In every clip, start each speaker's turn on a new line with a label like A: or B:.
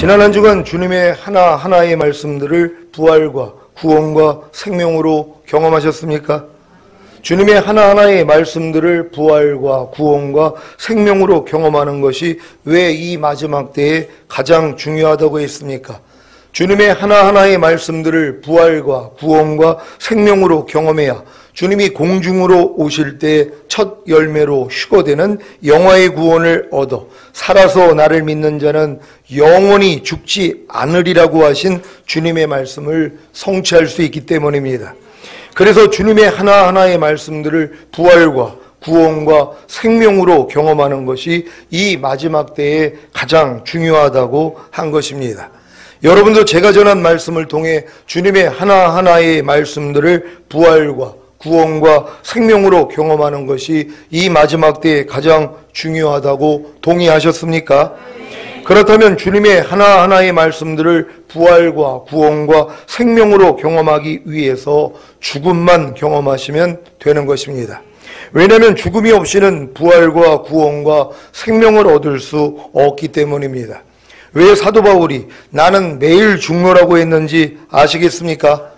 A: 지난 한 주간 주님의 하나하나의 말씀들을 부활과 구원과 생명으로 경험하셨습니까? 주님의 하나하나의 말씀들을 부활과 구원과 생명으로 경험하는 것이 왜 이 마지막 때에 가장 중요하다고 했습니까? 주님의 하나하나의 말씀들을 부활과 구원과 생명으로 경험해야 주님이 공중으로 오실 때 첫 열매로 휴거되는 영화의 구원을 얻어 살아서 나를 믿는 자는 영원히 죽지 않으리라고 하신 주님의 말씀을 성취할 수 있기 때문입니다. 그래서 주님의 하나하나의 말씀들을 부활과 구원과 생명으로 경험하는 것이 이 마지막 때에 가장 중요하다고 한 것입니다. 여러분도 제가 전한 말씀을 통해 주님의 하나하나의 말씀들을 부활과 구원과 생명으로 경험하는 것이 이 마지막 때에 가장 중요하다고 동의하셨습니까? 그렇다면 주님의 하나하나의 말씀들을 부활과 구원과 생명으로 경험하기 위해서 죽음만 경험하시면 되는 것입니다. 왜냐하면 죽음이 없이는 부활과 구원과 생명을 얻을 수 없기 때문입니다. 왜 사도 바울이 나는 매일 죽노라고 했는지 아시겠습니까?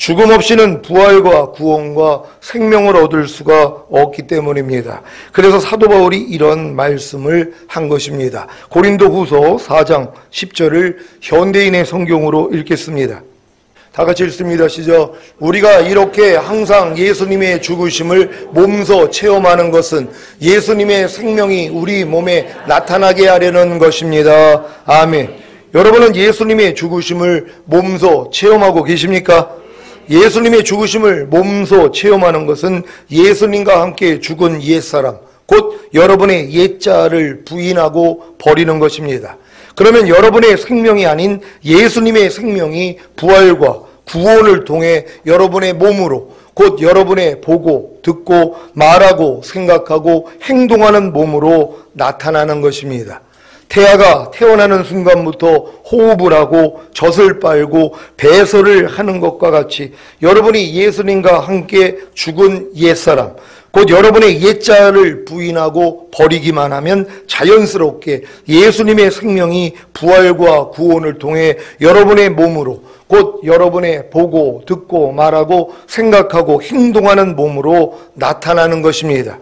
A: 죽음 없이는 부활과 구원과 생명을 얻을 수가 없기 때문입니다. 그래서 사도 바울이 이런 말씀을 한 것입니다. 고린도후서 4장 10절을 현대인의 성경으로 읽겠습니다. 다 같이 읽습니다. 시작. 우리가 이렇게 항상 예수님의 죽으심을 몸소 체험하는 것은 예수님의 생명이 우리 몸에 나타나게 하려는 것입니다. 아멘. 여러분은 예수님의 죽으심을 몸소 체험하고 계십니까? 예수님의 죽으심을 몸소 체험하는 것은 예수님과 함께 죽은 옛사람, 곧 여러분의 옛자를 부인하고 버리는 것입니다. 그러면 여러분의 생명이 아닌 예수님의 생명이 부활과 구원을 통해 여러분의 몸으로, 곧 여러분의 보고, 듣고, 말하고, 생각하고, 행동하는 몸으로 나타나는 것입니다. 태아가 태어나는 순간부터 호흡을 하고 젖을 빨고 배설을 하는 것과 같이 여러분이 예수님과 함께 죽은 옛사람, 곧 여러분의 옛자를 부인하고 버리기만 하면 자연스럽게 예수님의 생명이 부활과 구원을 통해 여러분의 몸으로, 곧 여러분의 보고, 듣고, 말하고, 생각하고, 행동하는 몸으로 나타나는 것입니다.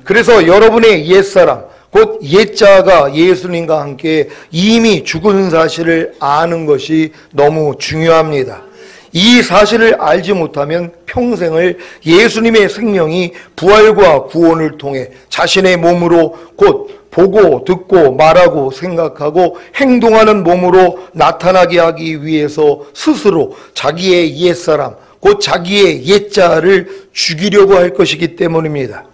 A: 그래서 여러분의 옛사람, 곧 옛자가 예수님과 함께 이미 죽은 사실을 아는 것이 너무 중요합니다. 이 사실을 알지 못하면 평생을 예수님의 생명이 부활과 구원을 통해 자신의 몸으로, 곧 보고, 듣고, 말하고, 생각하고, 행동하는 몸으로 나타나게 하기 위해서 스스로 자기의 옛사람, 곧 자기의 옛자를 죽이려고 할 것이기 때문입니다.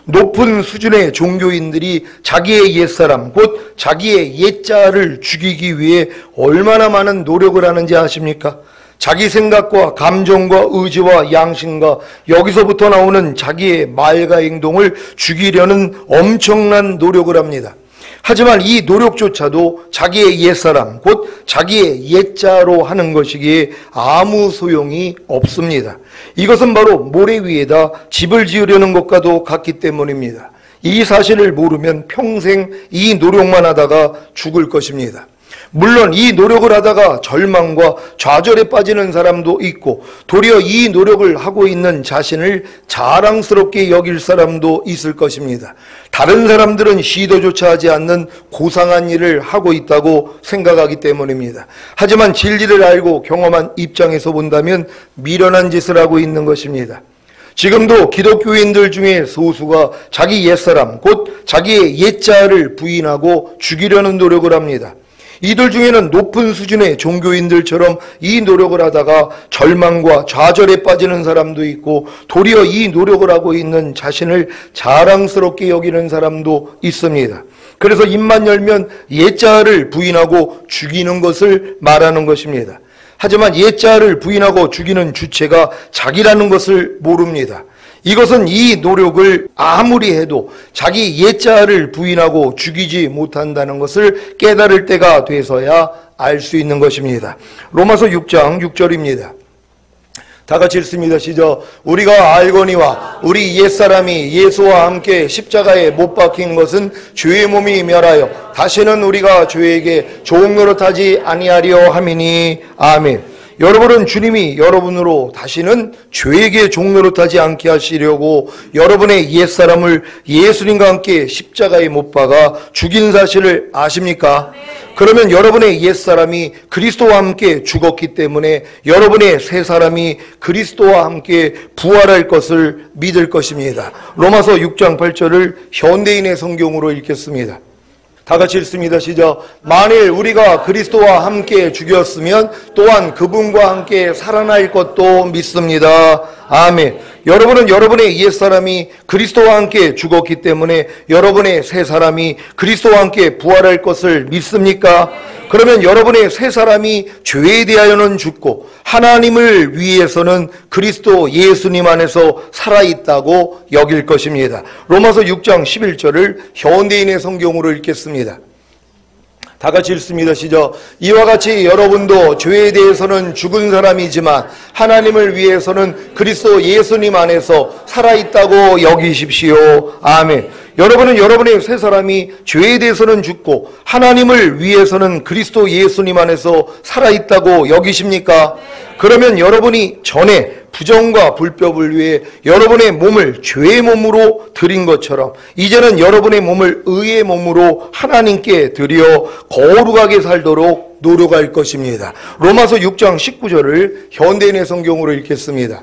A: 높은 수준의 종교인들이 자기의 옛사람, 곧 자기의 옛자를 죽이기 위해 얼마나 많은 노력을 하는지 아십니까? 자기 생각과 감정과 의지와 양심과 여기서부터 나오는 자기의 말과 행동을 죽이려는 엄청난 노력을 합니다. 하지만 이 노력조차도 자기의 옛사람, 곧 자기의 옛자로 하는 것이기에 아무 소용이 없습니다. 이것은 바로 모래 위에다 집을 지으려는 것과도 같기 때문입니다. 이 사실을 모르면 평생 이 노력만 하다가 죽을 것입니다. 물론 이 노력을 하다가 절망과 좌절에 빠지는 사람도 있고 도리어 이 노력을 하고 있는 자신을 자랑스럽게 여길 사람도 있을 것입니다. 다른 사람들은 시도조차 하지 않는 고상한 일을 하고 있다고 생각하기 때문입니다. 하지만 진리를 알고 경험한 입장에서 본다면 미련한 짓을 하고 있는 것입니다. 지금도 기독교인들 중에 소수가 자기 옛사람, 곧 자기의 옛자를 부인하고 죽이려는 노력을 합니다. 이들 중에는 높은 수준의 종교인들처럼 이 노력을 하다가 절망과 좌절에 빠지는 사람도 있고 도리어 이 노력을 하고 있는 자신을 자랑스럽게 여기는 사람도 있습니다. 그래서 입만 열면 옛자를 부인하고 죽이는 것을 말하는 것입니다. 하지만 옛자를 부인하고 죽이는 주체가 자기라는 것을 모릅니다. 이것은 이 노력을 아무리 해도 자기 옛자를 부인하고 죽이지 못한다는 것을 깨달을 때가 돼서야 알 수 있는 것입니다. 로마서 6장 6절입니다. 다 같이 읽습니다. 시작. 우리가 알거니와 우리 옛사람이 예수와 함께 십자가에 못 박힌 것은 죄의 몸이 멸하여 다시는 우리가 죄에게 종노릇하지 아니하려 함이니. 아멘. 여러분은 주님이 여러분으로 다시는 죄에게 종노릇하지 않게 하시려고 여러분의 옛사람을 예수님과 함께 십자가에 못 박아 죽인 사실을 아십니까? 그러면 여러분의 옛사람이 그리스도와 함께 죽었기 때문에 여러분의 새사람이 그리스도와 함께 부활할 것을 믿을 것입니다. 로마서 6장 8절을 현대인의 성경으로 읽겠습니다. 다 같이 읽습니다. 시작. 만일 우리가 그리스도와 함께 죽였으면 또한 그분과 함께 살아날 것도 믿습니다. 아멘. 여러분은 여러분의 옛사람이 그리스도와 함께 죽었기 때문에 여러분의 새사람이 그리스도와 함께 부활할 것을 믿습니까? 그러면 여러분의 새사람이 죄에 대하여는 죽고 하나님을 위해서는 그리스도 예수님 안에서 살아있다고 여길 것입니다. 로마서 6장 11절을 현대인의 성경으로 읽겠습니다. 다 같이 읽습니다. 시작. 이와 같이 여러분도 죄에 대해서는 죽은 사람이지만 하나님을 위해서는 그리스도 예수님 안에서 살아있다고 여기십시오. 아멘. 여러분은 여러분의 새 사람이 죄에 대해서는 죽고 하나님을 위해서는 그리스도 예수님 안에서 살아있다고 여기십니까? 그러면 여러분이 전에 부정과 불법을 위해 여러분의 몸을 죄의 몸으로 드린 것처럼 이제는 여러분의 몸을 의의 몸으로 하나님께 드려 거룩하게 살도록 노력할 것입니다. 로마서 6장 19절을 현대인의 성경으로 읽겠습니다.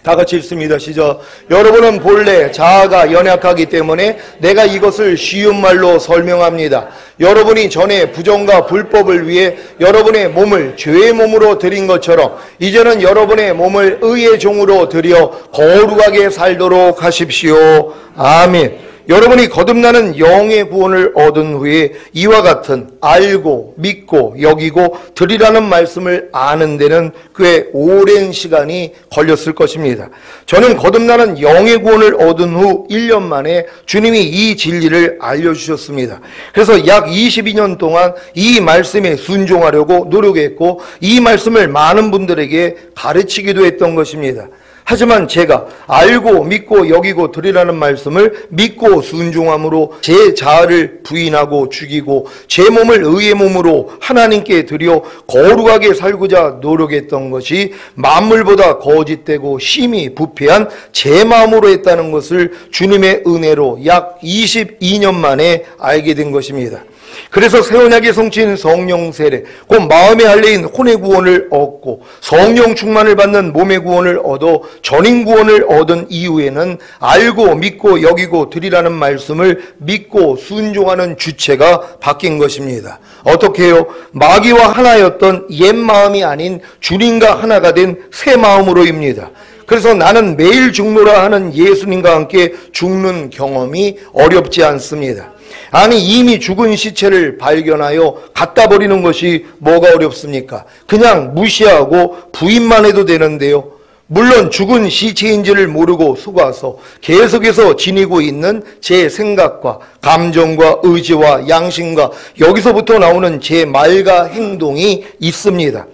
A: 다 같이 읽습니다. 시작. 여러분은 본래 자아가 연약하기 때문에 내가 이것을 쉬운 말로 설명합니다. 여러분이 전에 부정과 불법을 위해 여러분의 몸을 죄의 몸으로 드린 것처럼 이제는 여러분의 몸을 의의 종으로 드려 거룩하게 살도록 하십시오. 아멘. 여러분이 거듭나는 영의 구원을 얻은 후에 이와 같은 알고 믿고 여기고 드리라는 말씀을 아는 데는 꽤 오랜 시간이 걸렸을 것입니다. 저는 거듭나는 영의 구원을 얻은 후 1년 만에 주님이 이 진리를 알려주셨습니다. 그래서 약 22년 동안 이 말씀에 순종하려고 노력했고 이 말씀을 많은 분들에게 가르치기도 했던 것입니다. 하지만 제가 알고 믿고 여기고 드리라는 말씀을 믿고 순종함으로 제 자아를 부인하고 죽이고 제 몸을 의의 몸으로 하나님께 드려 거룩하게 살고자 노력했던 것이 만물보다 거짓되고 심히 부패한 제 마음으로 했다는 것을 주님의 은혜로 약 22년 만에 알게 된 것입니다. 그래서 새 언약의 성취인 성령 세례, 곧 마음의 할례인 혼의 구원을 얻고 성령 충만을 받는 몸의 구원을 얻어 전인 구원을 얻은 이후에는 알고 믿고 여기고 드리라는 말씀을 믿고 순종하는 주체가 바뀐 것입니다. 어떻게 해요? 마귀와 하나였던 옛 마음이 아닌 주님과 하나가 된 새 마음으로입니다. 그래서 나는 매일 죽노라 하는 예수님과 함께 죽는 경험이 어렵지 않습니다. 아니 이미 죽은 시체를 발견하여 갖다 버리는 것이 뭐가 어렵습니까? 그냥 무시하고 부인만 해도 되는데요. 물론 죽은 시체인지를 모르고 속아서 계속해서 지니고 있는 제 생각과 감정과 의지와 양심과 여기서부터 나오는 제 말과 행동이 있습니다.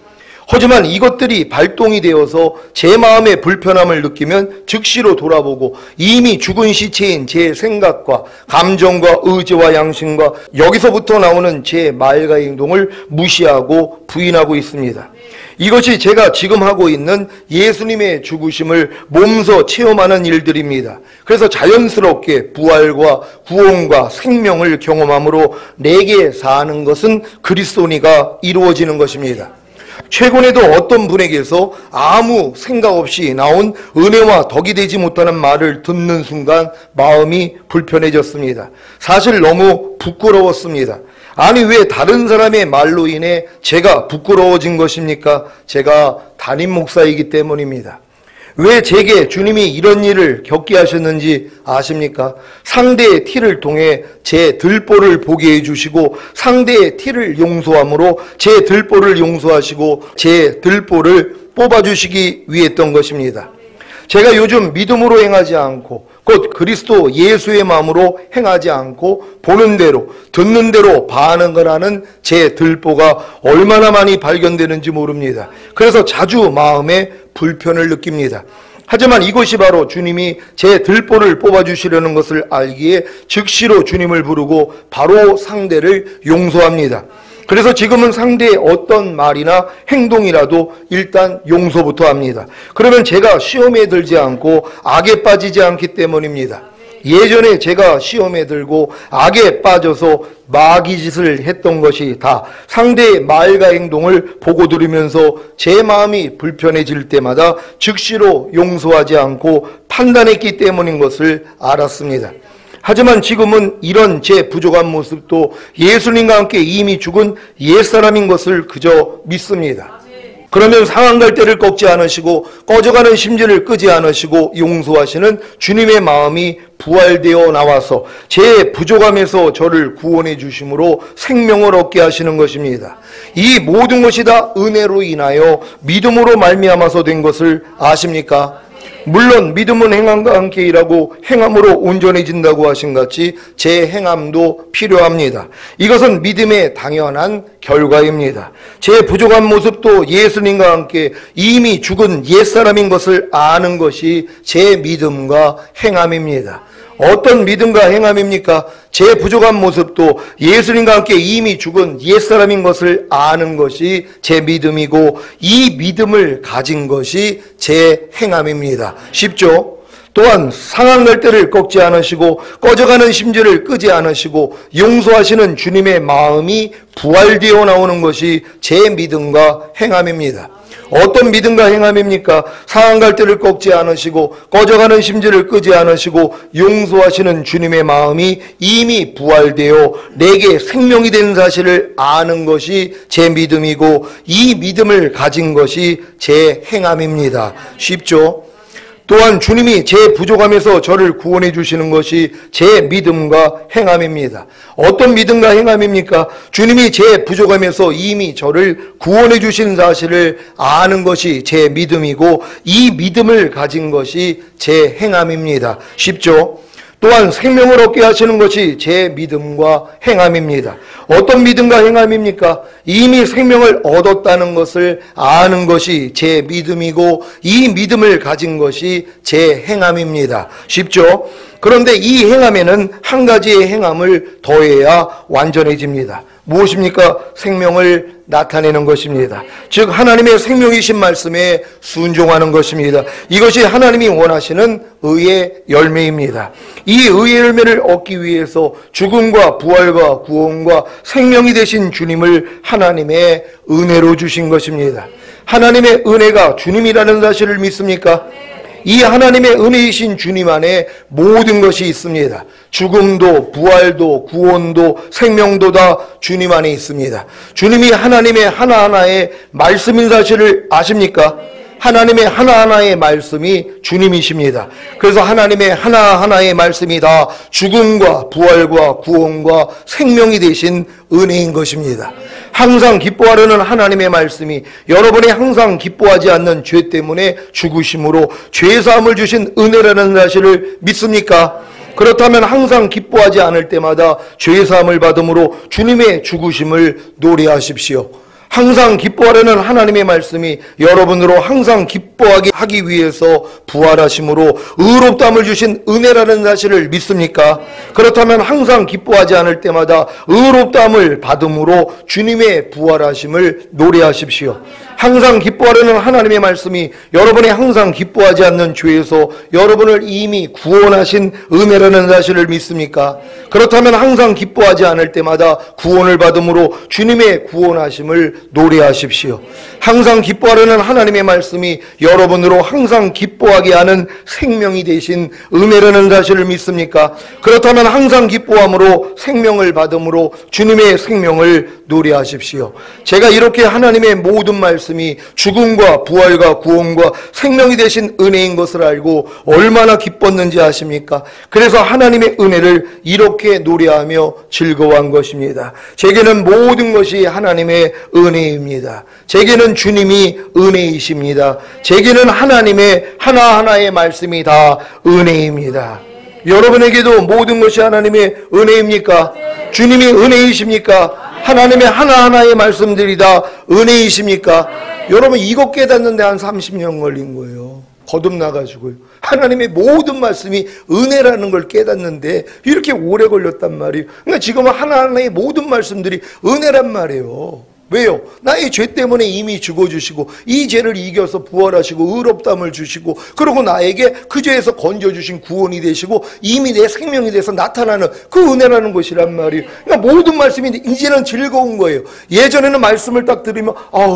A: 하지만 이것들이 발동이 되어서 제 마음의 불편함을 느끼면 즉시로 돌아보고 이미 죽은 시체인 제 생각과 감정과 의지와 양심과 여기서부터 나오는 제 말과 행동을 무시하고 부인하고 있습니다. 이것이 제가 지금 하고 있는 예수님의 죽으심을 몸소 체험하는 일들입니다. 그래서 자연스럽게 부활과 구원과 생명을 경험함으로 내게 사는 것은 그리스도니가 이루어지는 것입니다. 최근에도 어떤 분에게서 아무 생각 없이 나온 은혜와 덕이 되지 못하는 말을 듣는 순간 마음이 불편해졌습니다. 사실 너무 부끄러웠습니다. 아니 왜 다른 사람의 말로 인해 제가 부끄러워진 것입니까? 제가 담임 목사이기 때문입니다. 왜 제게 주님이 이런 일을 겪게 하셨는지 아십니까? 상대의 티를 통해 제 들보를 보게 해주시고 상대의 티를 용서함으로 제 들보를 용서하시고 제 들보를 뽑아주시기 위해 했던 것입니다. 제가 요즘 믿음으로 행하지 않고 곧 그리스도 예수의 마음으로 행하지 않고 보는 대로 듣는 대로 반응을 제 들보가 얼마나 많이 발견되는지 모릅니다. 그래서 자주 마음에 불편을 느낍니다. 하지만 이것이 바로 주님이 제 들보를 뽑아주시려는 것을 알기에 즉시로 주님을 부르고 바로 상대를 용서합니다. 그래서 지금은 상대의 어떤 말이나 행동이라도 일단 용서부터 합니다. 그러면 제가 시험에 들지 않고 악에 빠지지 않기 때문입니다. 예전에 제가 시험에 들고 악에 빠져서 마귀짓을 했던 것이 다 상대의 말과 행동을 보고 들으면서 제 마음이 불편해질 때마다 즉시로 용서하지 않고 판단했기 때문인 것을 알았습니다. 하지만 지금은 이런 제 부족한 모습도 예수님과 함께 이미 죽은 옛사람인 것을 그저 믿습니다. 그러면 상한 갈대를 꺾지 않으시고 꺼져가는 심지를 끄지 않으시고 용서하시는 주님의 마음이 부활되어 나와서 제 부족함에서 저를 구원해 주심으로 생명을 얻게 하시는 것입니다. 이 모든 것이 다 은혜로 인하여 믿음으로 말미암아서 된 것을 아십니까? 물론 믿음은 행함과 함께 일하고 행함으로 온전해진다고 하신 같이 제 행함도 필요합니다. 이것은 믿음의 당연한 결과입니다. 제 부족한 모습도 예수님과 함께 이미 죽은 옛사람인 것을 아는 것이 제 믿음과 행함입니다. 어떤 믿음과 행함입니까? 제 부족한 모습도 예수님과 함께 이미 죽은 옛사람인 것을 아는 것이 제 믿음이고 이 믿음을 가진 것이 제 행함입니다. 쉽죠? 또한 상한 갈대를 꺾지 않으시고 꺼져가는 심지를 끄지 않으시고 용서하시는 주님의 마음이 부활되어 나오는 것이 제 믿음과 행함입니다. 어떤 믿음과 행함입니까? 상한 갈대를 꺾지 않으시고 꺼져가는 심지를 끄지 않으시고 용서하시는 주님의 마음이 이미 부활되어 내게 생명이 된 사실을 아는 것이 제 믿음이고 이 믿음을 가진 것이 제 행함입니다. 쉽죠? 또한 주님이 제 부족함에서 저를 구원해 주시는 것이 제 믿음과 행함입니다. 어떤 믿음과 행함입니까? 주님이 제 부족함에서 이미 저를 구원해 주신 사실을 아는 것이 제 믿음이고 이 믿음을 가진 것이 제 행함입니다. 쉽죠? 또한 생명을 얻게 하시는 것이 제 믿음과 행함입니다. 어떤 믿음과 행함입니까? 이미 생명을 얻었다는 것을 아는 것이 제 믿음이고 이 믿음을 가진 것이 제 행함입니다. 쉽죠? 그런데 이 행함에는 한 가지의 행함을 더해야 완전해집니다. 무엇입니까? 생명을 나타내는 것입니다. 즉 하나님의 생명이신 말씀에 순종하는 것입니다. 이것이 하나님이 원하시는 의의 열매입니다. 이 의의 열매를 얻기 위해서 죽음과 부활과 구원과 생명이 되신 주님을 하나님의 은혜로 주신 것입니다. 하나님의 은혜가 주님이라는 사실을 믿습니까? 이 하나님의 은혜이신 주님 안에 모든 것이 있습니다. 죽음도 부활도 구원도 생명도 다 주님 안에 있습니다. 주님이 하나님의 하나하나의 말씀인 사실을 아십니까? 하나님의 하나하나의 말씀이 주님이십니다. 그래서 하나님의 하나하나의 말씀이 다 죽음과 부활과 구원과 생명이 되신 은혜인 것입니다. 항상 기뻐하려는 하나님의 말씀이 여러분이 항상 기뻐하지 않는 죄 때문에 죽으심으로 죄사함을 주신 은혜라는 사실을 믿습니까? 그렇다면 항상 기뻐하지 않을 때마다 죄사함을 받음으로 주님의 죽으심을 노래하십시오. 항상 기뻐하려는 하나님의 말씀이 여러분으로 항상 기뻐하게 하기 위해서 부활하심으로 의롭다함을 주신 은혜라는 사실을 믿습니까? 그렇다면 항상 기뻐하지 않을 때마다 의롭다함을 받음으로 주님의 부활하심을 노래하십시오. 항상 기뻐하려는 하나님의 말씀이 여러분이 항상 기뻐하지 않는 죄에서 여러분을 이미 구원하신 은혜라는 사실을 믿습니까? 그렇다면 항상 기뻐하지 않을 때마다 구원을 받음으로 주님의 구원하심을 노래하십시오. 항상 기뻐하려는 하나님의 말씀이 여러분으로 항상 기뻐하게 하는 생명이 되신 은혜라는 사실을 믿습니까? 그렇다면 항상 기뻐함으로 생명을 받음으로 주님의 생명을 노래하십시오. 제가 이렇게 하나님의 모든 말씀이 죽음과 부활과 구원과 생명이 되신 은혜인 것을 알고 얼마나 기뻤는지 아십니까? 그래서 하나님의 은혜를 이렇게 노래하며 즐거워한 것입니다. 제게는 모든 것이 하나님의 은혜입니다. 제게는 주님이 은혜이십니다. 제게는 하나님의 하나하나의 말씀이 다 은혜입니다. 여러분에게도 모든 것이 하나님의 은혜입니까? 주님이 은혜이십니까? 하나님의 하나하나의 말씀들이 다 은혜이십니까? 여러분 이거 깨닫는데 한 30년 걸린 거예요. 거듭나가지고요. 하나님의 모든 말씀이 은혜라는 걸 깨닫는데 이렇게 오래 걸렸단 말이에요. 그러니까 지금은 하나하나의 모든 말씀들이 은혜란 말이에요. 왜요? 나의 죄 때문에 이미 죽어주시고 이 죄를 이겨서 부활하시고 의롭다함을 주시고 그리고 나에게 그 죄에서 건져주신 구원이 되시고 이미 내 생명이 돼서 나타나는 그 은혜라는 것이란 말이에요. 그러니까 모든 말씀이 이제는 즐거운 거예요. 예전에는 말씀을 딱 들으면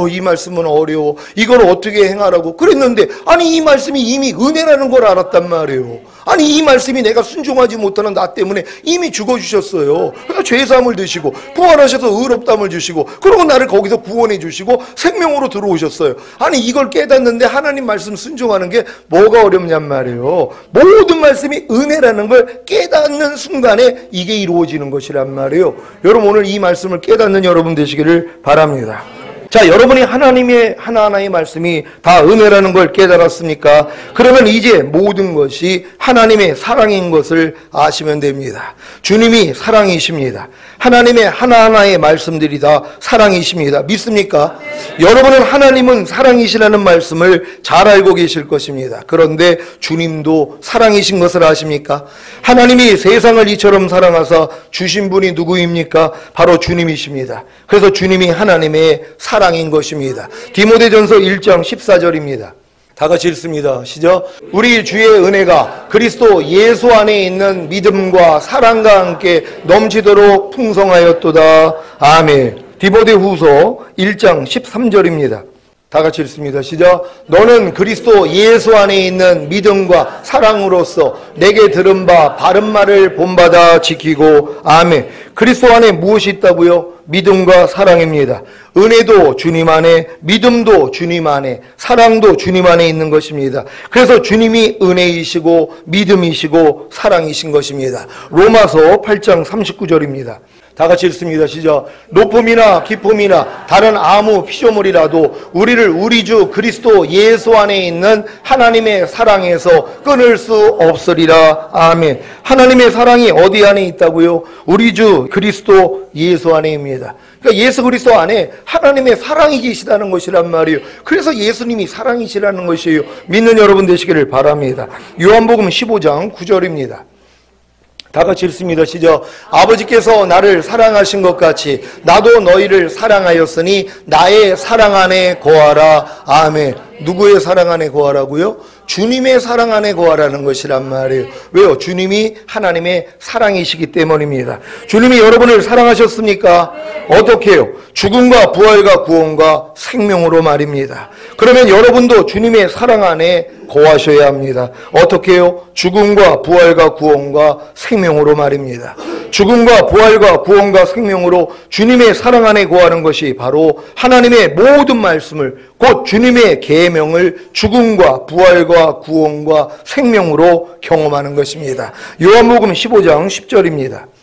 A: 이 말씀은 어려워. 이걸 어떻게 행하라고 그랬는데 아니 이 말씀이 이미 은혜라는 걸 알았단 말이에요. 아니 이 말씀이 내가 순종하지 못하는 나 때문에 이미 죽어주셨어요. 그러니까 죄사함을 드시고 부활하셔서 의롭다함을 주시고 그리고 나를 거기서 구원해 주시고 생명으로 들어오셨어요. 아니 이걸 깨닫는데 하나님 말씀 순종하는 게 뭐가 어렵냔 말이에요. 모든 말씀이 은혜라는 걸 깨닫는 순간에 이게 이루어지는 것이란 말이에요. 여러분 오늘 이 말씀을 깨닫는 여러분 되시기를 바랍니다. 자, 여러분이 하나님의 하나하나의 말씀이 다 은혜라는 걸 깨달았습니까? 그러면 이제 모든 것이 하나님의 사랑인 것을 아시면 됩니다. 주님이 사랑이십니다. 하나님의 하나하나의 말씀들이 다 사랑이십니다. 믿습니까? 여러분은 하나님은 사랑이시라는 말씀을 잘 알고 계실 것입니다. 그런데 주님도 사랑이신 것을 아십니까? 하나님이 세상을 이처럼 사랑하사 주신 분이 누구입니까? 바로 주님이십니다. 그래서 주님이 하나님의 사랑인 것입니다. 디모데전서 1장 14절입니다. 다 같이 읽습니다. 시작. 우리 주의 은혜가 그리스도 예수 안에 있는 믿음과 사랑과 함께 넘치도록 풍성하였도다. 아멘. 디모데후서 1장 13절입니다. 다 같이 읽습니다. 시작. 너는 그리스도 예수 안에 있는 믿음과 사랑으로서 내게 들은 바 바른 말을 본받아 지키고. 아멘. 그리스도 안에 무엇이 있다고요? 믿음과 사랑입니다. 은혜도 주님 안에, 믿음도 주님 안에, 사랑도 주님 안에 있는 것입니다. 그래서 주님이 은혜이시고 믿음이시고 사랑이신 것입니다. 로마서 8장 39절입니다. 다 같이 읽습니다. 시작. 높음이나 깊음이나 다른 아무 피조물이라도 우리를 우리 주 그리스도 예수 안에 있는 하나님의 사랑에서 끊을 수 없으리라. 아멘. 하나님의 사랑이 어디 안에 있다고요? 우리 주 그리스도 예수 안에입니다. 그러니까 예수 그리스도 안에 하나님의 사랑이 계시다는 것이란 말이에요. 그래서 예수님이 사랑이시라는 것이에요. 믿는 여러분 되시기를 바랍니다. 요한복음 15장 9절입니다. 다 같이 읽습니다. 시작. 아버지께서 나를 사랑하신 것 같이 나도 너희를 사랑하였으니 나의 사랑 안에 거하라. 아멘. 누구의 사랑 안에 거하라고요? 주님의 사랑 안에 거하라는 것이란 말이에요. 왜요? 주님이 하나님의 사랑이시기 때문입니다. 주님이 여러분을 사랑하셨습니까? 어떻게 해요? 죽음과 부활과 구원과 생명으로 말입니다. 그러면 여러분도 주님의 사랑 안에 거하셔야 합니다. 어떻게 해요? 죽음과 부활과 구원과 생명으로 말입니다. 죽음과 부활과 구원과 생명으로 주님의 사랑 안에 거하는 것이 바로 하나님의 모든 말씀을 곧 주님의 계명을 죽음과 부활과 구원과 생명으로 경험하는 것입니다. 요한복음 15장 10절입니다.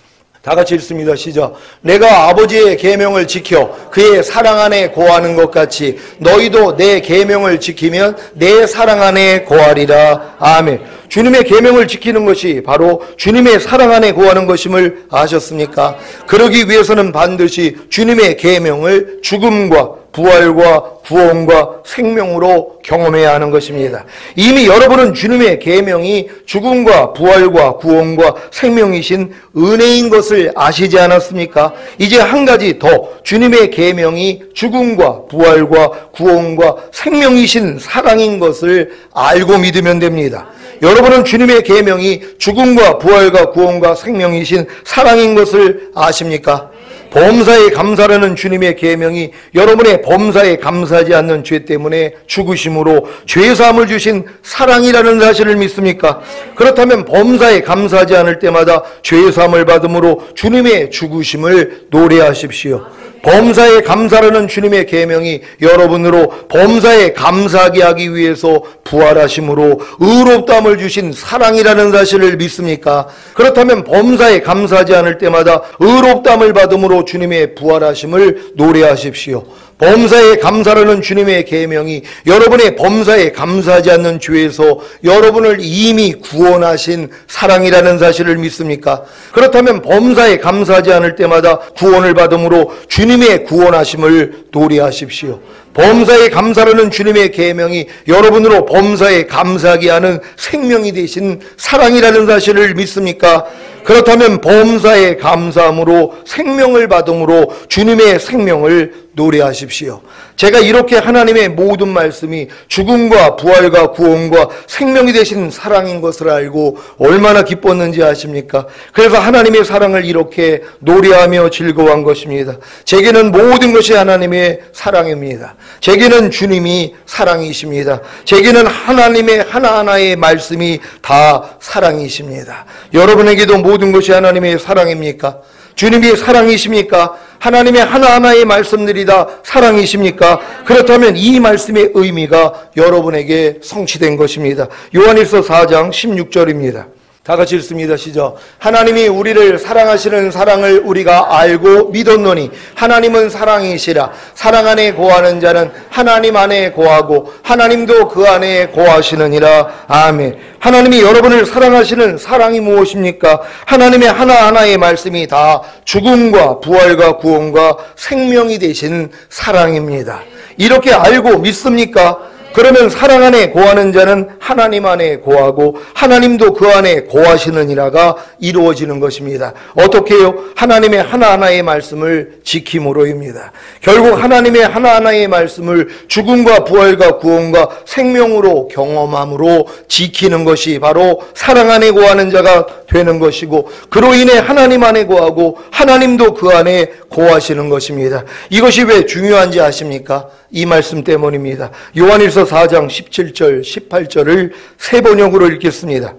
A: 다 같이 읽습니다. 시작. 내가 아버지의 계명을 지켜 그의 사랑 안에 거하는 것 같이 너희도 내 계명을 지키면 내 사랑 안에 거하리라. 아멘. 주님의 계명을 지키는 것이 바로 주님의 사랑 안에 거하는 것임을 아셨습니까? 그러기 위해서는 반드시 주님의 계명을 죽음과 부활과 구원과 생명으로 경험해야 하는 것입니다. 이미 여러분은 주님의 계명이 죽음과 부활과 구원과 생명이신 은혜인 것을 아시지 않았습니까? 이제 한 가지 더 주님의 계명이 죽음과 부활과 구원과 생명이신 사랑인 것을 알고 믿으면 됩니다. 여러분은 주님의 계명이 죽음과 부활과 구원과 생명이신 사랑인 것을 아십니까? 범사에 감사라는 주님의 계명이 여러분의 범사에 감사하지 않는 죄 때문에 죽으심으로 죄사함을 주신 사랑이라는 사실을 믿습니까? 그렇다면 범사에 감사하지 않을 때마다 죄사함을 받음으로 주님의 죽으심을 노래하십시오. 범사에 감사라는 주님의 계명이 여러분으로 범사에 감사하게 하기 위해서 부활하심으로 의롭다함을 주신 사랑이라는 사실을 믿습니까? 그렇다면 범사에 감사하지 않을 때마다 의롭다함을 받음으로 주님의 부활하심을 노래하십시오. 범사에 감사라는 주님의 계명이 여러분의 범사에 감사하지 않는 죄에서 여러분을 이미 구원하신 사랑이라는 사실을 믿습니까? 그렇다면 범사에 감사하지 않을 때마다 구원을 받음으로 주님의 구원하심을 도리하십시오. 범사에 감사라는 주님의 계명이 여러분으로 범사에 감사하게 하는 생명이 되신 사랑이라는 사실을 믿습니까? 그렇다면 범사에 감사함으로 생명을 받음으로 주님의 생명을 노래하십시오. 제가 이렇게 하나님의 모든 말씀이 죽음과 부활과 구원과 생명이 되신 사랑인 것을 알고 얼마나 기뻤는지 아십니까? 그래서 하나님의 사랑을 이렇게 노래하며 즐거워한 것입니다. 제게는 모든 것이 하나님의 사랑입니다. 제게는 주님이 사랑이십니다. 제게는 하나님의 하나하나의 말씀이 다 사랑이십니다. 여러분에게도 모든 것이 하나님의 사랑입니까? 주님이 사랑이십니까? 하나님의 하나하나의 말씀들이 다 사랑이십니까? 그렇다면 이 말씀의 의미가 여러분에게 성취된 것입니다. 요한일서 4장 16절입니다. 다 같이 읽습니다. 시작. 하나님이 우리를 사랑하시는 사랑을 우리가 알고 믿었노니 하나님은 사랑이시라. 사랑 안에 거하는 자는 하나님 안에 거하고 하나님도 그 안에 거하시느니라. 아멘. 하나님이 여러분을 사랑하시는 사랑이 무엇입니까? 하나님의 하나하나의 말씀이 다 죽음과 부활과 구원과 생명이 되신 사랑입니다. 이렇게 알고 믿습니까? 그러면 사랑 안에 거하는 자는 하나님 안에 거하고 하나님도 그 안에 거하시느니라가 이루어지는 것입니다. 어떻게 해요? 하나님의 하나하나의 말씀을 지킴으로입니다. 결국 하나님의 하나하나의 말씀을 죽음과 부활과 구원과 생명으로 경험함으로 지키는 것이 바로 사랑 안에 거하는 자가 되는 것이고, 그로 인해 하나님 안에 거하고 하나님도 그 안에 거하시는 것입니다. 이것이 왜 중요한지 아십니까? 이 말씀 때문입니다. 요한일서 4장 17절 18절을 세 번역으로 읽겠습니다.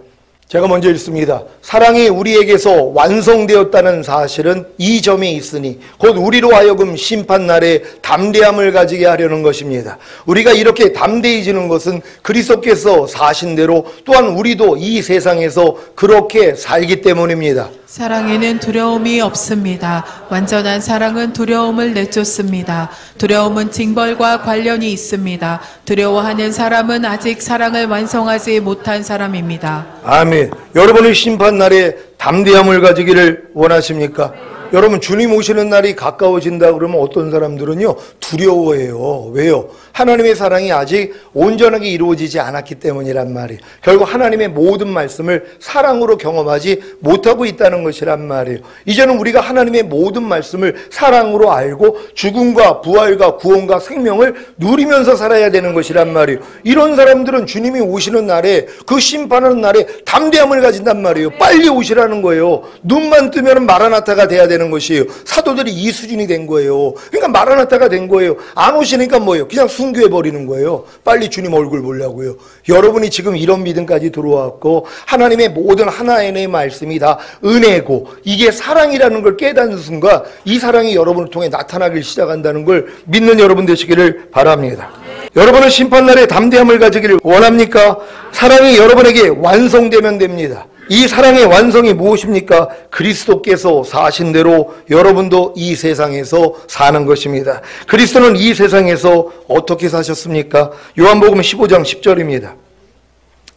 A: 제가 먼저 읽습니다. 사랑이 우리에게서 완성되었다는 사실은 이 점에 있으니 곧 우리로 하여금 심판날에 담대함을 가지게 하려는 것입니다. 우리가 이렇게 담대해지는 것은 그리스도께서 사신 대로 또한 우리도 이 세상에서 그렇게 살기 때문입니다.
B: 사랑에는 두려움이 없습니다. 완전한 사랑은 두려움을 내쫓습니다. 두려움은 징벌과 관련이 있습니다. 두려워하는 사람은 아직 사랑을 완성하지 못한 사람입니다.
A: 아멘. 여러분의 심판날에 담대함을 가지기를 원하십니까? 여러분, 주님 오시는 날이 가까워진다 그러면 어떤 사람들은요 두려워해요. 왜요? 하나님의 사랑이 아직 온전하게 이루어지지 않았기 때문이란 말이에요. 결국 하나님의 모든 말씀을 사랑으로 경험하지 못하고 있다는 것이란 말이에요. 이제는 우리가 하나님의 모든 말씀을 사랑으로 알고 죽음과 부활과 구원과 생명을 누리면서 살아야 되는 것이란 말이에요. 이런 사람들은 주님이 오시는 날에, 그 심판하는 날에 담대함을 가진단 말이에요. 빨리 오시라는 거예요. 눈만 뜨면 마라나타가 돼야 되는 것이에요. 사도들이 이 수준이 된 거예요. 그러니까 마라나타가 된 거예요. 안 오시니까 뭐예요? 그냥 순교해버리는 거예요. 빨리 주님 얼굴 보려고요. 여러분이 지금 이런 믿음까지 들어왔고 하나님의 모든 하나의 말씀이 다 은혜고 이게 사랑이라는 걸 깨닫는 순간 이 사랑이 여러분을 통해 나타나기 시작한다는 걸 믿는 여러분 되시기를 바랍니다. 여러분은 심판날에 담대함을 가지기를 원합니까? 사랑이 여러분에게 완성되면 됩니다. 이 사랑의 완성이 무엇입니까? 그리스도께서 사신 대로 여러분도 이 세상에서 사는 것입니다. 그리스도는 이 세상에서 어떻게 사셨습니까? 요한복음 15장 10절입니다.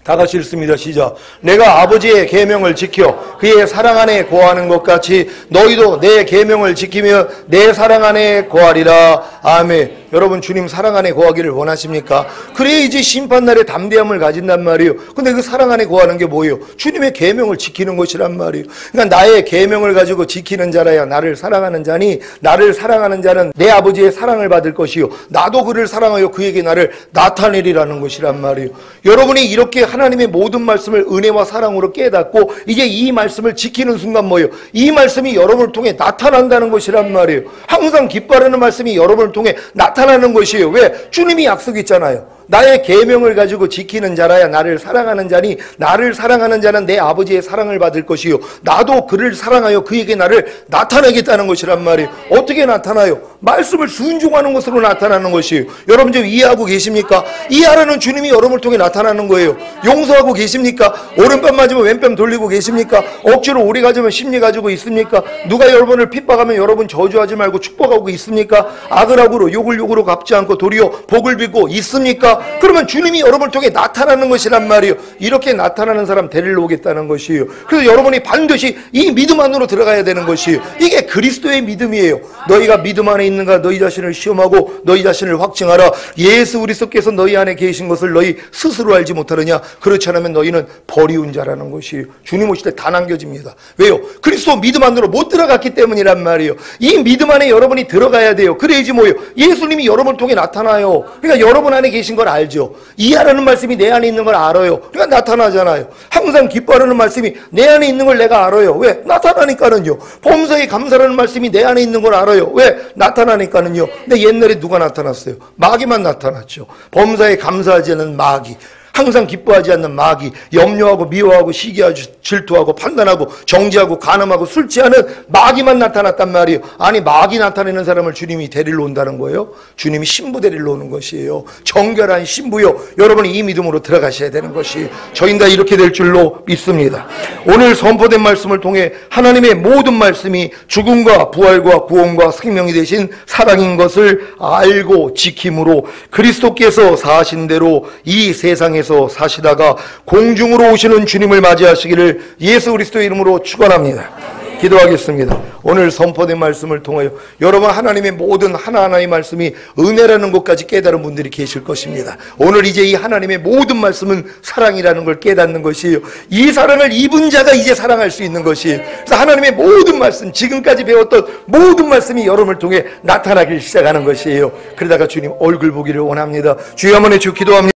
A: 다 같이 읽습니다. 시작. 내가 아버지의 계명을 지켜 그의 사랑 안에 거하는 것 같이 너희도 내 계명을 지키며 내 사랑 안에 거하리라. 아멘. 여러분, 주님 사랑 안에 거하기를 원하십니까? 그래야지 심판날에 담대함을 가진단 말이에요. 근데 그 사랑 안에 거하는 게 뭐예요? 주님의 계명을 지키는 것이란 말이에요. 그러니까 나의 계명을 가지고 지키는 자라야 나를 사랑하는 자니, 나를 사랑하는 자는 내 아버지의 사랑을 받을 것이요 나도 그를 사랑하여 그에게 나를 나타내리라는 것이란 말이에요. 여러분이 이렇게 하나님의 모든 말씀을 은혜와 사랑으로 깨닫고 이제 이 말씀을 지키는 순간 뭐예요? 이 말씀이 여러분을 통해 나타난다는 것이란 말이에요. 항상 기뻐하는 말씀이 여러분을 통해 나타나는 것이에요. 왜? 주님이 약속했잖아요. 나의 계명을 가지고 지키는 자라야 나를 사랑하는 자니 나를 사랑하는 자는 내 아버지의 사랑을 받을 것이요 나도 그를 사랑하여 그에게 나를 나타내겠다는 것이란 말이에요. 어떻게 나타나요? 말씀을 순종하는 것으로 나타나는 것이에요. 여러분 좀 이해하고 계십니까? 이해하라는 주님이 여러분을 통해 나타나는 거예요. 용서하고 계십니까? 오른뺨 맞으면 왼뺨 돌리고 계십니까? 억지로 오리 가지면 심리 가지고 있습니까? 누가 여러분을 핍박하면 여러분 저주하지 말고 축복하고 있습니까? 악을 악으로 욕을 욕으로 갚지 않고 도리어 복을 빌고 있습니까? 그러면 주님이 여러분을 통해 나타나는 것이란 말이에요. 이렇게 나타나는 사람 데리러 오겠다는 것이에요. 그래서 여러분이 반드시 이 믿음 안으로 들어가야 되는 것이에요. 이게 그리스도의 믿음이에요. 너희가 믿음 안에 있는가 너희 자신을 시험하고 너희 자신을 확증하라. 예수 그리스도께서 너희 안에 계신 것을 너희 스스로 알지 못하느냐? 그렇지 않으면 너희는 버리운 자라는 것이에요. 주님 오실 때 다 남겨집니다. 왜요? 그리스도 믿음 안으로 못 들어갔기 때문이란 말이에요. 이 믿음 안에 여러분이 들어가야 돼요. 그래야지 뭐예요? 예수님이 여러분을 통해 나타나요. 그러니까 여러분 안에 계신 걸 알죠. 이해하라는 말씀이 내 안에 있는 걸 알아요. 그러니까 나타나잖아요. 항상 기뻐하라는 말씀이 내 안에 있는 걸 내가 알아요. 왜? 나타나니까는요. 범사에 감사라는 말씀이 내 안에 있는 걸 알아요. 왜? 나타나니까는요. 근데 옛날에 누가 나타났어요? 마귀만 나타났죠. 범사에 감사하지 않는 마귀, 항상 기뻐하지 않는 마귀, 염려하고 미워하고 시기하고 질투하고 판단하고 정죄하고 간음하고 술 취하는 마귀만 나타났단 말이에요. 아니 마귀 나타내는 사람을 주님이 데리러 온다는 거예요. 주님이 신부 데리러 오는 것이에요. 정결한 신부요. 여러분이 이 믿음으로 들어가셔야 되는 것이 저희는 다 이렇게 될 줄로 믿습니다. 오늘 선포된 말씀을 통해 하나님의 모든 말씀이 죽음과 부활과 구원과 생명이 되신 사랑인 것을 알고 지킴으로 그리스도께서 사신 대로 이 세상에서 사시다가 공중으로 오시는 주님을 맞이하시기를 예수 그리스도의 이름으로 축원합니다. 기도하겠습니다. 오늘 선포된 말씀을 통하여 여러분 하나님의 모든 하나하나의 말씀이 은혜라는 것까지 깨달은 분들이 계실 것입니다. 오늘 이제 이 하나님의 모든 말씀은 사랑이라는 걸 깨닫는 것이에요. 이 사랑을 입은 자가 이제 사랑할 수 있는 것이에요. 그래서 하나님의 모든 말씀, 지금까지 배웠던 모든 말씀이 여러분을 통해 나타나기 시작하는 것이에요. 그러다가 주님 얼굴 보기를 원합니다. 주여 한번 해주 기도합니다.